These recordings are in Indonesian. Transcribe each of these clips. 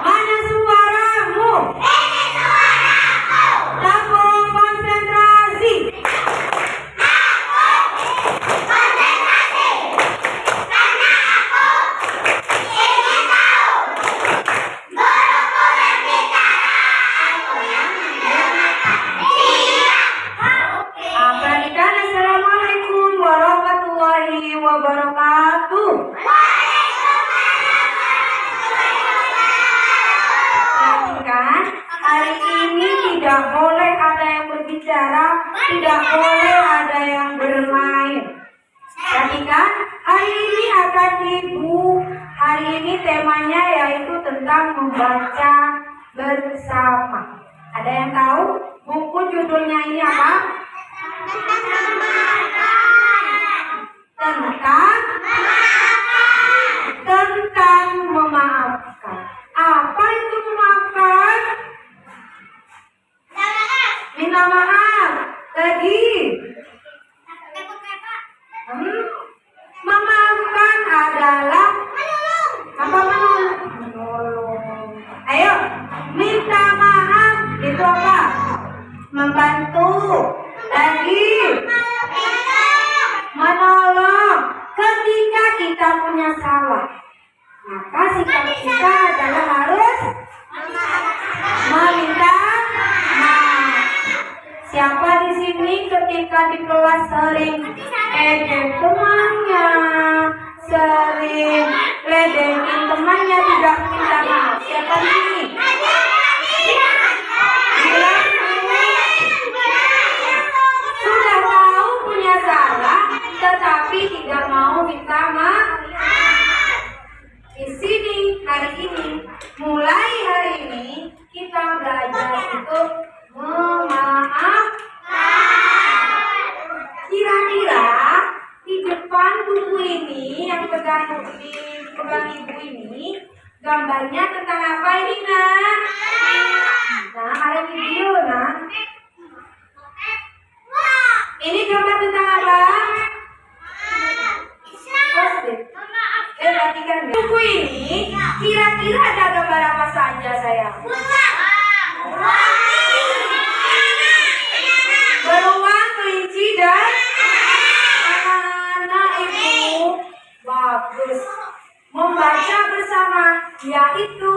Mana suaramu? Aku konsentrasi. Perhatikan, assalamualaikum warahmatullahi wabarakatuh. Perhatikan, hari ini tidak boleh ada yang berbicara, tidak boleh ada yang bermain. Perhatikan, hari ini akan hari ini temanya yaitu tentang membaca bersama. Ada yang tahu buku judulnya ini apa? Tentang memaafkan. Apa itu memaafkan? Minta maaf. Lagi. Memaafkan adalah apa? Menolong. Ayo, minta maaf itu apa? Membantu. Lagi. Menolong. Ketika kita punya salah, maka sikap kita adalah harus meminta maaf. Siapa di sini ketika di kelas sering ejek temannya, sering ledekin temannya, tidak minta maaf? Siapa di sini? Sudah tahu punya salah, tetapi tidak mau minta maaf. Di sini hari ini, mulai hari ini kita belajar untuk memaafkan. Kira-kira di depan buku ini yang dipegang ibu ini, gambarnya tentang apa ini, Nak? Nah, ada video, Nak. Ini gambar tentang apa? Perhatikan buku ini, kira-kira ada gambar apa saja, sayang? Beruang, kelinci, dan anak ibu. Bagus. Membaca bersama, yaitu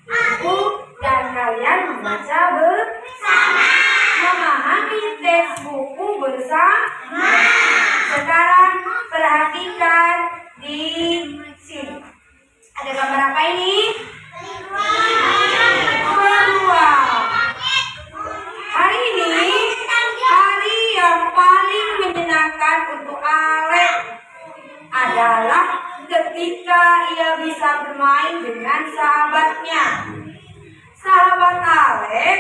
ibu dan kalian membaca bersama. Memahami teks buku bersama. Sekarang perhatikan di sini. Ada gambar apa ini? Beruang. Hari ini hari yang paling menyenangkan untuk Alek adalah ketika ia bisa bermain dengan sahabatnya. Sahabat Alek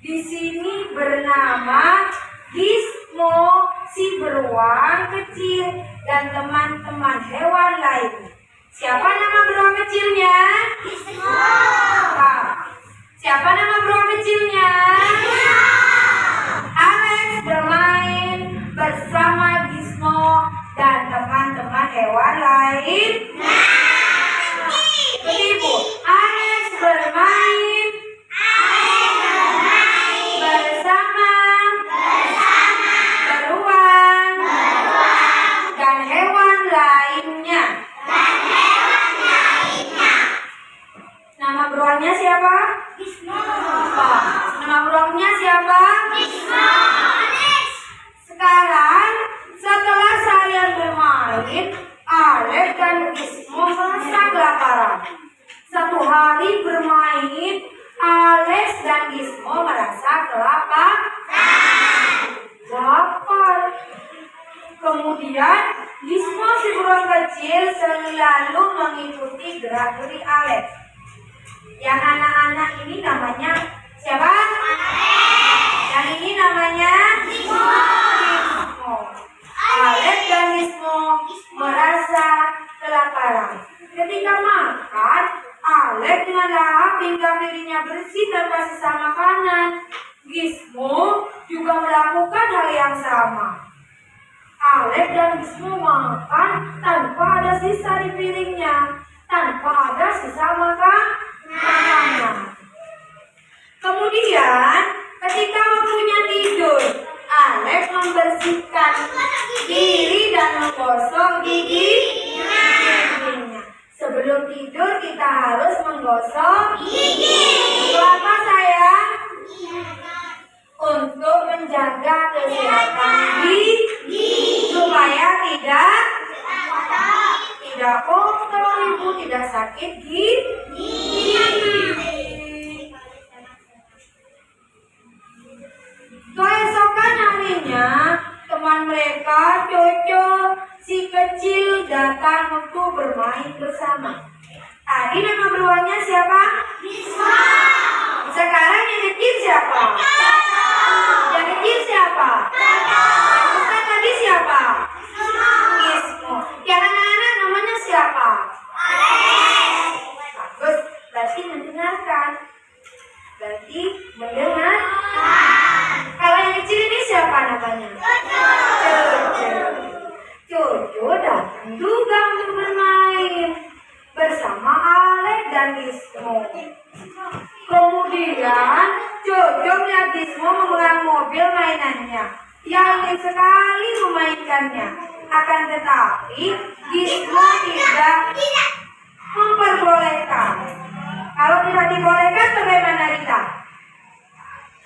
di sini bernama Gizmo, si beruang kecil, dan teman-teman hewan lainnya. Siapa nama beruang kecilnya? Gizmo. Siapa nama beruang kecilnya? Alex bermain bersama Gizmo dan teman-teman hewan lain. Ibu, Alex bermain bersama beruang dan hewan lainnya. Nama beruangnya siapa? Gizmo. Nama beruangnya siapa? Gizmo. Sekarang setelah seharian bermain, Alex dan Gizmo merasa kelaparan. Satu hari bermain, Alex dan Gizmo merasa lapar. Kemudian Gizmo si beruang kecil selalu mengikuti gerak-gerik Alex. Yang anak-anak ini namanya siapa? Yang ini namanya Gizmo. Alex dan Gizmo merasa kelaparan. Ketika makan, Alex dengan lahap hingga piringnya bersih tanpa sisa makanan. Gizmo juga melakukan hal yang sama. Alex dan Gizmo makan tanpa ada sisa di piringnya, tanpa harus menggosok gigi. Kenapa sayang? Untuk menjaga kesehatan gigi supaya tidak kotor, ibu, tidak sakit gigi. Keesokan harinya teman mereka Coco si kecil datang untuk bermain bersama. Tadi nama beruangnya siapa? Bisma. Sekarang yang kecil siapa? Yang kecil siapa? Yang besar tadi siapa? Gismo. Yang anak-anak namanya siapa? Bagus, berarti mendengarkan. Berarti mendengarkan. Kalau yang kecil ini siapa namanya? Coco datang juga untuk bermain bersama Alek dan Gismo. Kemudian Coco melihat Gismo memegang mobil mainannya yang ingin sekali memainkannya. Akan tetapi Gismo tidak memperbolehkan. Kalau tidak dibolehkan bagaimana kita?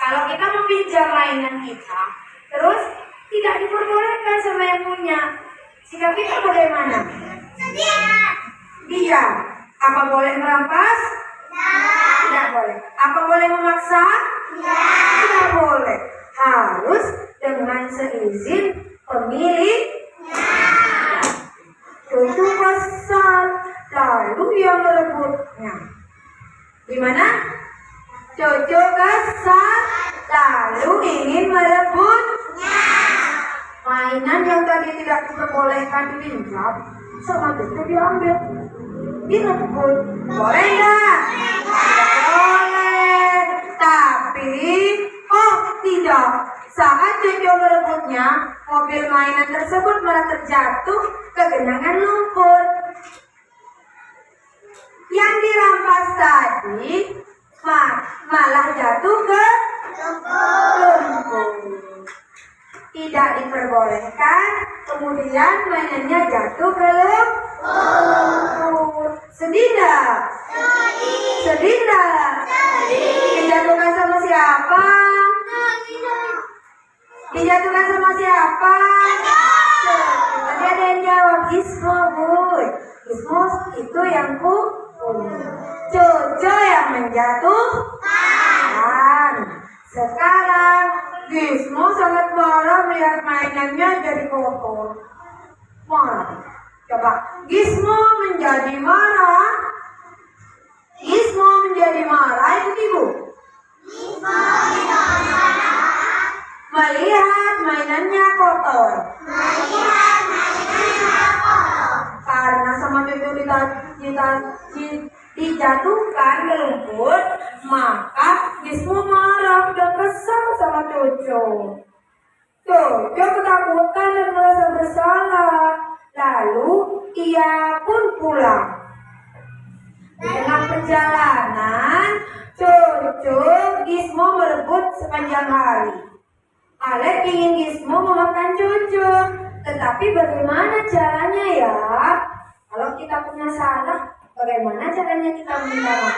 Kalau kita meminjam mainan kita, terus tidak diperbolehkan sama yang punya, sikap kita bagaimana? Diam. Apa boleh merampas? Tidak boleh. Apa boleh memaksa? Tidak boleh. Harus dengan seizin pemilik. Coco kesal, lalu ia merebutnya. Gimana? Coco kesal, lalu ingin merebutnya. Mainan yang tadi tidak diperbolehkan dipinjam, sama Coco diambil. Direbut. Boleh enggak? Tidak boleh. Tapi, tidak. Saat Coco merebutnya, mobil mainan tersebut malah terjatuh ke genangan lumpur. Yang dirampas tadi malah jatuh ke lumpur. Tidak diperbolehkan, kemudian mainannya jatuh ke lumpur. Sedih enggak? Sedih enggak? Dijatuhkan sama siapa? Dijatuhkan sama siapa? Tadi ada yang jawab Gismo, Bu. Gismo itu yang Coco yang menjatuhkan. Sekarang Gismo sangat marah melihat mainannya jadi kotor. Marah. Coba, Gismo menjadi marah. Gismo menjadi marah, ikut ibu. Melihat mainannya kotor. Karena sama Coco dijatuhkan ke lumpur, maka Gismo marah dan kesal sama Coco. Coco ketakutan dan merasa bersalah. Lalu ia pun pulang. Di tengah perjalanan, Gismo merebut sepanjang hari. Alek ingin Gismo memakan Coco, tetapi bagaimana caranya ya? Kalau kita punya salah, bagaimana caranya kita minta maaf?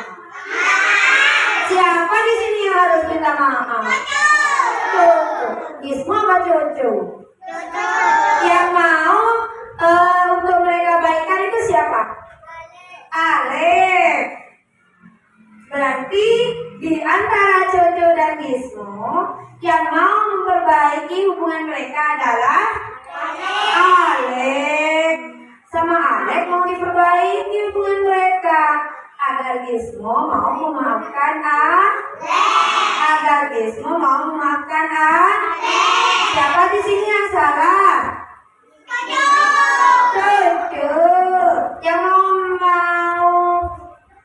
Siapa di sini yang harus minta maaf? Coco. Gismo apa Coco? Yang mau untuk mereka baikkan itu siapa? Alek. Berarti di antara Coco dan Gismo, yang mau memperbaiki hubungan mereka adalah Alek. Sama Alek mau diperbaiki hubungan mereka agar Gismo mau memaafkan Alek. Siapa di sini yang salah? Coco.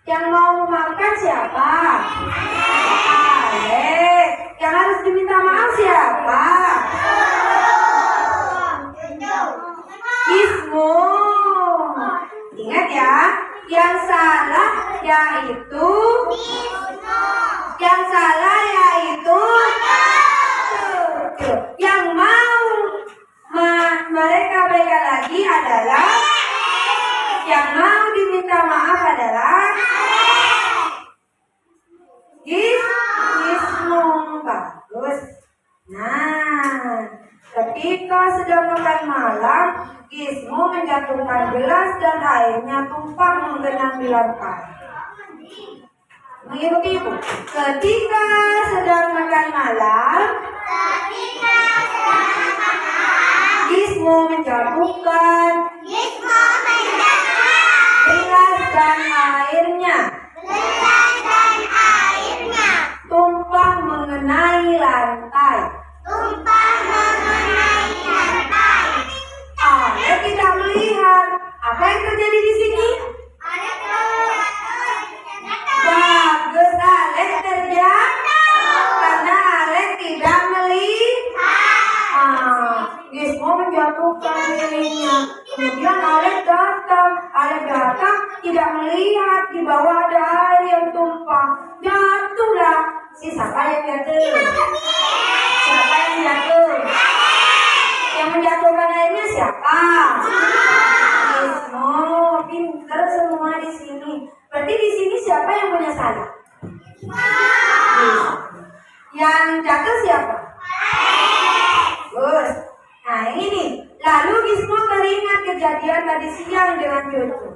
Yang mau memaafkan siapa? Alek. Yang harus diminta maaf siapa? Gismo. Ingat ya, yang salah yaitu yang mau mereka baikan lagi adalah, yang mau diminta maaf adalah Gizmo menjatuhkan gelas dan airnya tumpah menggenang di lantai. Mengikuti ibu. Ketika sedang makan malam, Gizmo menjatuhkan gelas dan airnya tumpah mengenai lantai. Alek tidak melihat apa yang terjadi di sini. Bagus, Alek terjatuh karena Alek tidak melihat. Gizmo menjatuhkan dirinya. Kemudian Alek datang tidak melihat di bawah ada air yang tumpah. Jatuhlah. Siapa yang jatuh? Siapa yang jatuh? Yang menjatuhkan airnya siapa? Gizmo. Pinter semua di sini. Berarti di sini siapa yang punya salah? Yang jatuh siapa? Bagus. Nah ini. Lalu Gizmo teringat kejadian tadi siang dengan Jojo.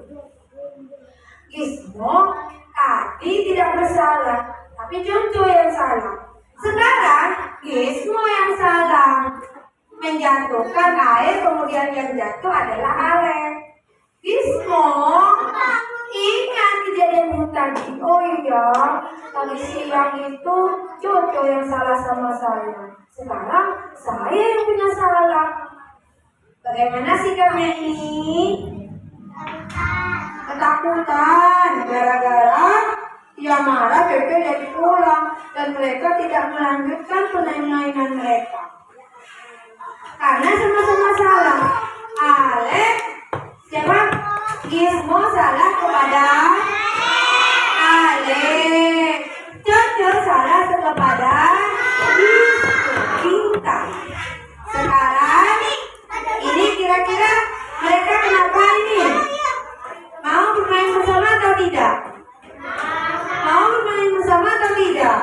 Gizmo tadi tidak bersalah, tapi Jojo yang salah. Sekarang Gizmo yang salah. Menjatuhkan air, kemudian yang jatuh adalah Alek. Gizmo ingat kejadian tadi. Oh iya, tadi siang itu Jojo yang salah sama saya. Sekarang saya yang punya salah. Bagaimana sikapnya ini? Ketakutan. Gara-gara dia marah, Jojo jadi pulang dan mereka tidak melanjutkan permainan mereka. Karena sama-sama salah. Alek, siapa? Gizmo salah kepada Alek. Jojo salah kepada Gizmo. Pintar. Sekarang ini kira-kira mereka kenapa ini? Mau bermain bersama atau tidak? Mau bermain bersama atau tidak?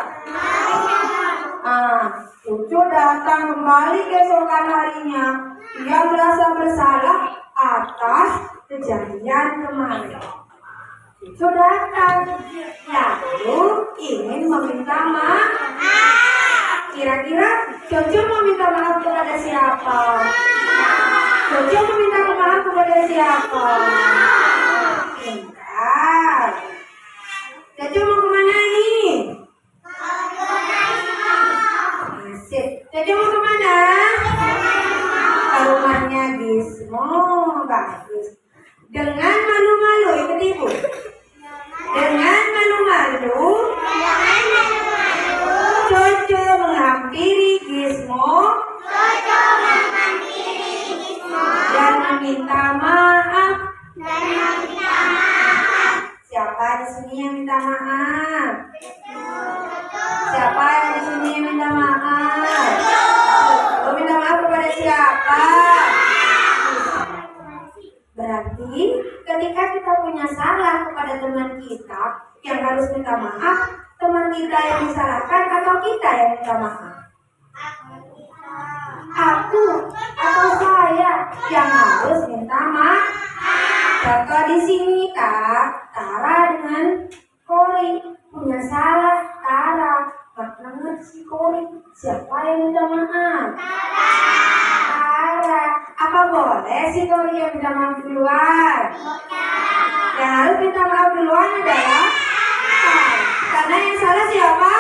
Jojo datang kembali keesokan harinya. Dia merasa bersalah atas kejadian kemarin. Jojo datang lalu ingin meminta maaf. Kira-kira Jojo mau minta maaf kepada siapa? Jojo meminta maaf kepada siapa? Pintar. Jojo mau kemana ini? Asik. Jojo mau kemana? Ke rumahnya Gizmo. Bagus. Dengan malu-malu, ikut ibu. Dengan malu-malu, Jojo menghampiri Gizmo dan meminta maaf. Siapa di sini yang minta maaf? Siapa yang di sini yang minta maaf? Lo minta maaf kepada siapa? Berarti ketika kita punya salah kepada teman kita yang harus minta maaf, teman kita yang disalahkan atau kita yang minta maaf? Aku atau saya yang harus minta maaf. Contoh di sini Kak, Tara dengan Kori punya salah. Tara, karena si Kori, siapa yang minta maaf? Tara. Apa boleh si Kori yang minta maaf duluan? Yang harus minta maaf duluan adalah karena yang salah siapa?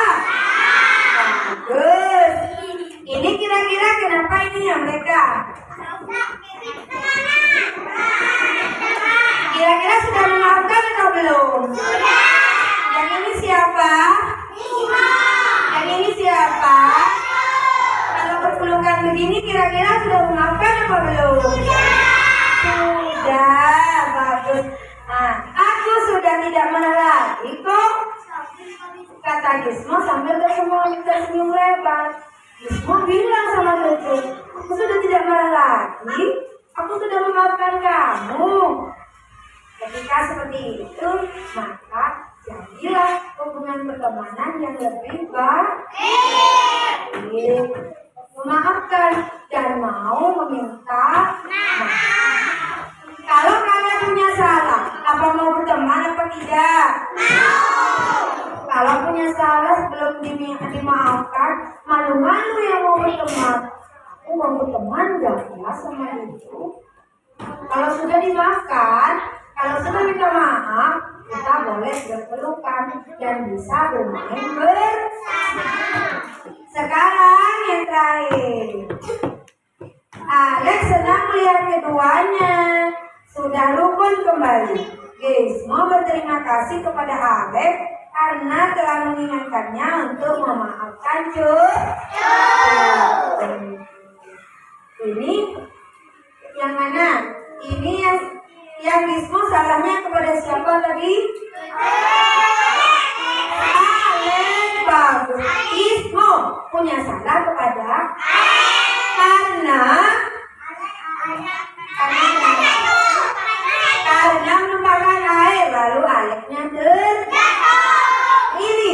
Bagus. Ini kira-kira kenapa ini ya mereka? Kira-kira sudah memaafkan atau belum? Sudah. Yang ini siapa? Yang ini siapa? Kalau berpelukan begini kira-kira sudah memaafkan atau belum? Sudah. Bagus. Nah, aku sudah tidak marah lagi kok. Kata Gizmo sambil tersenyum lebar. Gizmo bilang sama Jojo, aku sudah tidak marah lagi. Aku sudah memaafkan kamu. Ketika seperti itu, maka jadilah hubungan pertemanan yang lebih baik. Memaafkan dan mau meminta maaf. punya salah belum dimaafkan, malu-malu yang mau berteman. Mau berteman gak ya sama itu? Kalau sudah dimaafkan, kalau sudah minta maaf, kita boleh berpelukan dan bisa bermain bersama. Sekarang yang terakhir, Alex senang melihat keduanya sudah rukun kembali. Gizmo berterima kasih kepada Alex karena telah mengingatkannya untuk memaafkan Ini yang mana? Ini yang Gizmo salahnya kepada siapa tadi? Alex. Bagus. Gizmo punya salah kepada karena menumpahkan air lalu Alexnya terjatuh. Ini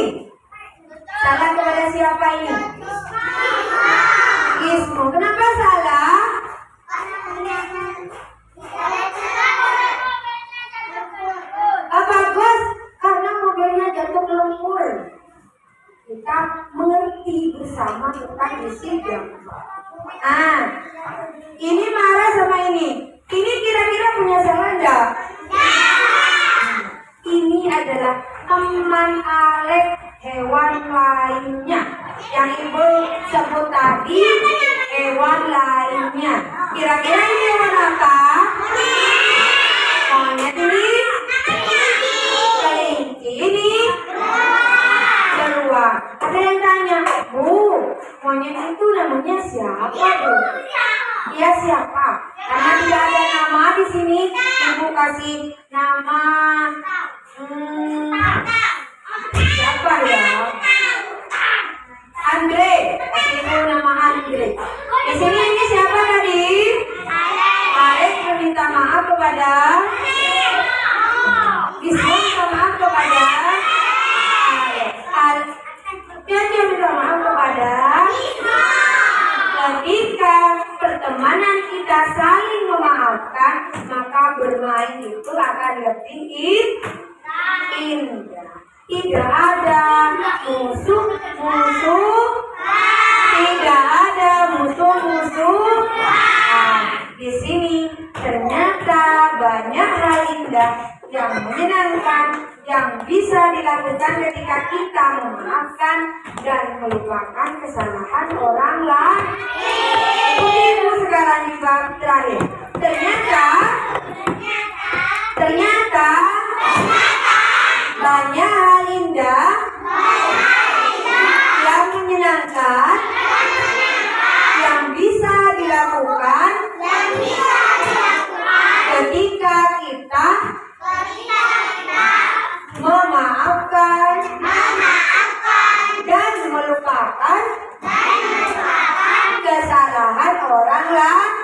salah kepada siapa ini? Gizmo. Kenapa salah? Bagus, karena mobilnya jatuh ke lumpur. Kita mengerti bersama tentang isi gambar. Ini marah sama ini. Ini kira-kira punya salah enggak? Ini adalah teman Alex, hewan lainnya. Yang ibu sebut tadi, hewan lainnya. Kira-kira ini hewan apa? Monyet ini? Kelinci ini? Beruang. Ada yang tanya, Bu, monyet itu namanya siapa, Bu? Dia siapa? Karena tidak ada nama di sini, Ibu kasih nama siapa ya? Andre. Kasih Ibu nama Andre. Di sini ini siapa tadi? Alex meminta maaf kepada Gizmo, minta maaf kepada Alex. Dia minta maaf kepada ketika pertemanan kita saling memaafkan, maka bermain itu akan lebih indah. Tidak ada musuh-musuh, tidak ada musuh-musuh. Di sini ternyata banyak hal indah yang menyenangkan yang bisa dilakukan ketika kita memaafkan dan melupakan kesalahan orang lain. Ibu sekarang di bab terakhir. Ternyata banyak hal indah yang menyenangkan yang bisa dilakukan ketika kita memaafkan dan melupakan kesalahan orang lain.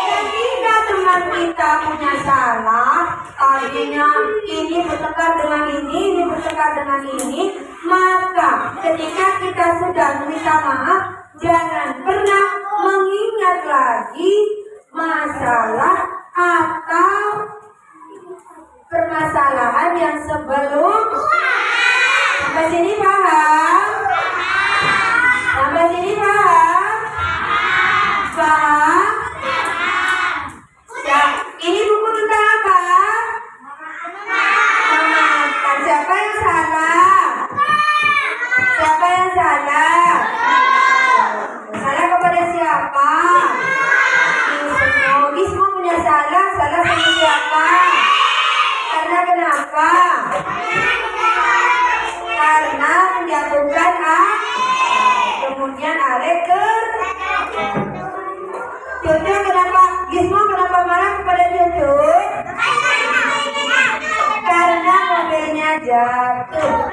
Ketika teman kita punya salah, tadinya ini bertengkar dengan ini bertengkar dengan ini, maka ketika kita sudah meminta maaf, jangan pernah mengingat lagi masalah atau permasalahan yang sebelum. Sampai sini paham? Sampai sini paham? Paham? Ya, ini buku tentang apa? Memaafkan. Siapa yang salah? Siapa yang salah? Salah kepada siapa? Gizmo punya salah sama siapa? Karena kenapa? Karena menjatuhkan kemudian Alex Cucu kenapa? Gizmo kenapa marah kepada Cucu? Karena mobilnya jatuh.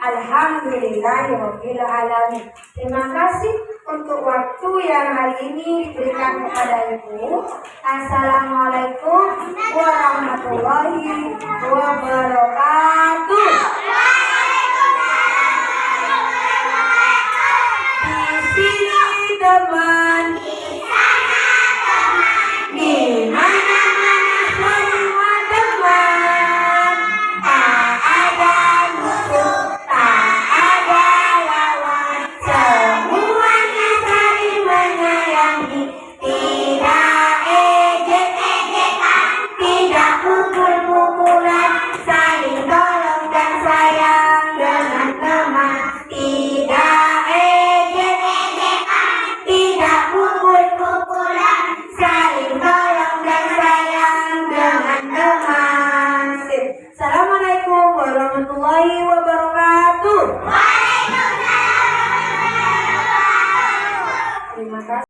Alhamdulillahirabbil alamin. Terima kasih untuk waktu yang hari ini diberikan kepada Ibu. Assalamualaikum warahmatullahi wabarakatuh. Di sini teman